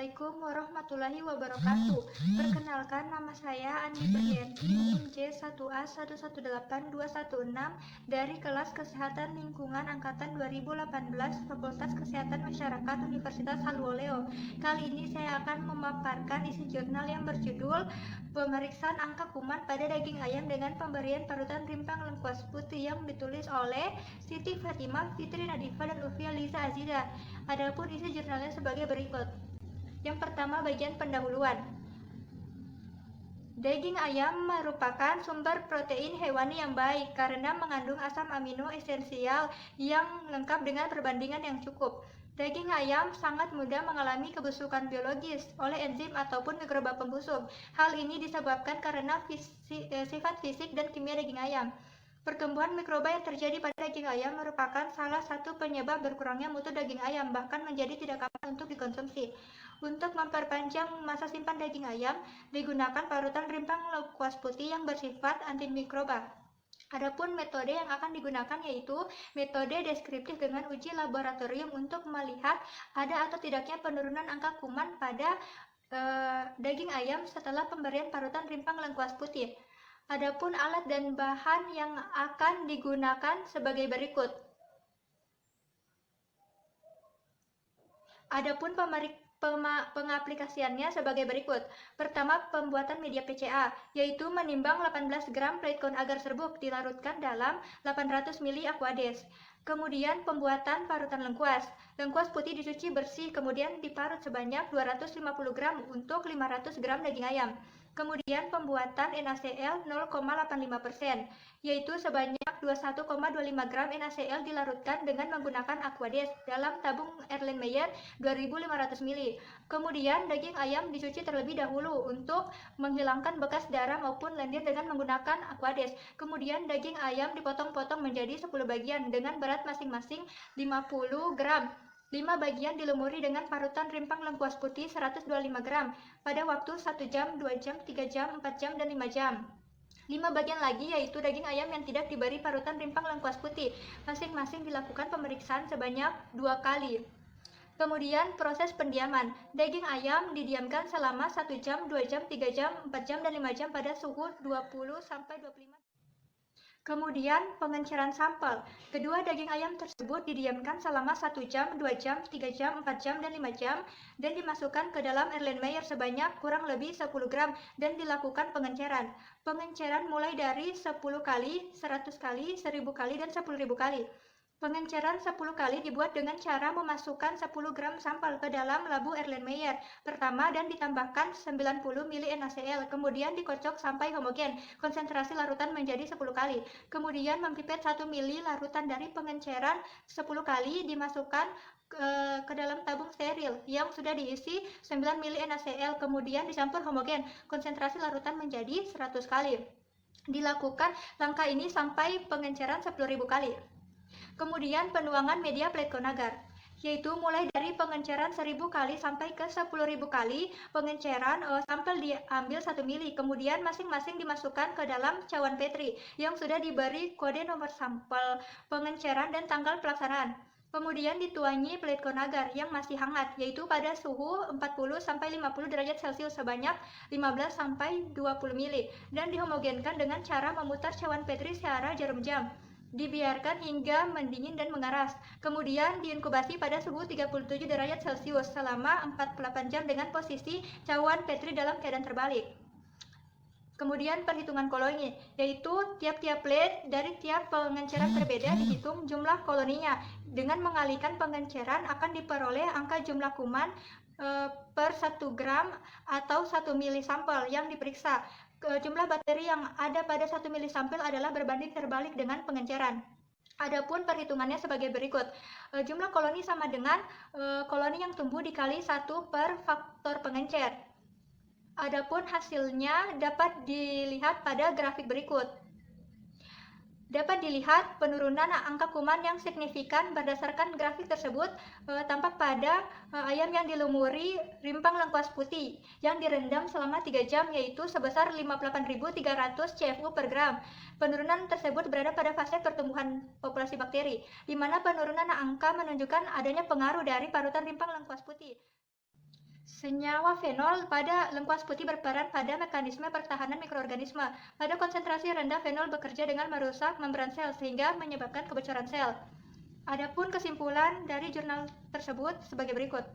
Assalamualaikum warahmatullahi wabarakatuh. Perkenalkan, nama saya Andi Berlianti, NIM J1A118216 dari kelas Kesehatan Lingkungan Angkatan 2018, Fakultas Kesehatan Masyarakat Universitas Halluoleo. Kali ini saya akan memaparkan isi jurnal yang berjudul Pemeriksaan Angka Kuman pada Daging Ayam dengan Pemberian Parutan Rimpang Lengkuas Putih yang ditulis oleh Siti Fatimah, Fitri Nadifa, dan Ufia Liza Aziza. Adapun isi jurnalnya sebagai berikut. Yang pertama, bagian pendahuluan. Daging ayam merupakan sumber protein hewani yang baik karena mengandung asam amino esensial yang lengkap dengan perbandingan yang cukup. Daging ayam sangat mudah mengalami kebusukan biologis oleh enzim ataupun mikroba pembusuk. Hal ini disebabkan karena sifat fisik dan kimia daging ayam. Pertumbuhan mikroba yang terjadi pada daging ayam merupakan salah satu penyebab berkurangnya mutu daging ayam, bahkan menjadi tidak aman untuk dikonsumsi. Untuk memperpanjang masa simpan daging ayam, digunakan parutan rimpang lengkuas putih yang bersifat antimikroba. Adapun metode yang akan digunakan yaitu metode deskriptif dengan uji laboratorium untuk melihat ada atau tidaknya penurunan angka kuman pada daging ayam setelah pemberian parutan rimpang lengkuas putih. Adapun alat dan bahan yang akan digunakan sebagai berikut. Adapun pengaplikasiannya sebagai berikut. Pertama, pembuatan media PCA, yaitu menimbang 18 gram plankton agar serbuk dilarutkan dalam 800 ml Aquades. Kemudian pembuatan parutan lengkuas. Lengkuas putih dicuci bersih, kemudian diparut sebanyak 250 gram untuk 500 gram daging ayam. Kemudian pembuatan NaCl 0,85%, yaitu sebanyak 21,25 gram NaCl dilarutkan dengan menggunakan Aquades dalam tabung Erlenmeyer 2500 ml. Kemudian daging ayam dicuci terlebih dahulu untuk menghilangkan bekas darah maupun lendir dengan menggunakan Aquades. Kemudian daging ayam dipotong-potong menjadi 10 bagian dengan berat masing-masing 50 gram. 5 bagian dilumuri dengan parutan rimpang lengkuas putih 125 gram pada waktu 1 jam, 2 jam, 3 jam, 4 jam, dan 5 jam. 5 bagian lagi yaitu daging ayam yang tidak diberi parutan rimpang lengkuas putih. Masing-masing dilakukan pemeriksaan sebanyak 2 kali. Kemudian proses pendiaman. Daging ayam didiamkan selama 1 jam, 2 jam, 3 jam, 4 jam, dan 5 jam pada suhu 20-25. Kemudian pengenceran sampel. Kedua daging ayam tersebut didiamkan selama 1 jam, 2 jam, 3 jam, 4 jam, dan 5 jam dan dimasukkan ke dalam Erlenmeyer sebanyak kurang lebih 10 gram dan dilakukan pengenceran. Pengenceran mulai dari 10 kali, 100 kali, 1000 kali, dan 10.000 kali. Pengenceran 10 kali dibuat dengan cara memasukkan 10 gram sampel ke dalam labu Erlenmeyer pertama dan ditambahkan 90 ml NaCl, kemudian dikocok sampai homogen. Konsentrasi larutan menjadi 10 kali. Kemudian mempipet 1 ml larutan dari pengenceran 10 kali dimasukkan ke dalam tabung steril yang sudah diisi 9 ml NaCl, kemudian dicampur homogen. Konsentrasi larutan menjadi 100 kali. Dilakukan langkah ini sampai pengenceran 10.000 kali. Kemudian penuangan media plankton agar, yaitu mulai dari pengenceran 1000 kali sampai ke 10.000 kali pengenceran sampel diambil 1 mili, kemudian masing-masing dimasukkan ke dalam cawan Petri yang sudah diberi kode nomor sampel pengenceran dan tanggal pelaksanaan. Kemudian dituangi plankton agar yang masih hangat, yaitu pada suhu 40-50 derajat Celcius sebanyak 15-20 mili dan dihomogenkan dengan cara memutar cawan Petri searah jarum jam. Dibiarkan hingga mendingin dan mengeras. Kemudian diinkubasi pada suhu 37 derajat Celcius selama 48 jam dengan posisi cawan Petri dalam keadaan terbalik. Kemudian perhitungan koloni, yaitu tiap-tiap plate dari tiap pengenceran berbeda dihitung jumlah koloninya. Dengan mengalihkan pengenceran akan diperoleh angka jumlah kuman per 1 gram atau 1 mili sampel yang diperiksa. Jumlah bakteri yang ada pada 1 mili sampel adalah berbanding terbalik dengan pengenceran. Adapun perhitungannya sebagai berikut. Jumlah koloni sama dengan koloni yang tumbuh dikali 1 per faktor pengencer. Adapun hasilnya dapat dilihat pada grafik berikut. Dapat dilihat penurunan angka kuman yang signifikan berdasarkan grafik tersebut tampak pada ayam yang dilumuri rimpang lengkuas putih yang direndam selama 3 jam yaitu sebesar 58.300 CFU per gram. Penurunan tersebut berada pada fase pertumbuhan populasi bakteri, di mana penurunan angka menunjukkan adanya pengaruh dari parutan rimpang lengkuas putih. Senyawa fenol pada lengkuas putih berperan pada mekanisme pertahanan mikroorganisme. Pada konsentrasi rendah, fenol bekerja dengan merusak membran sel sehingga menyebabkan kebocoran sel. Adapun kesimpulan dari jurnal tersebut sebagai berikut.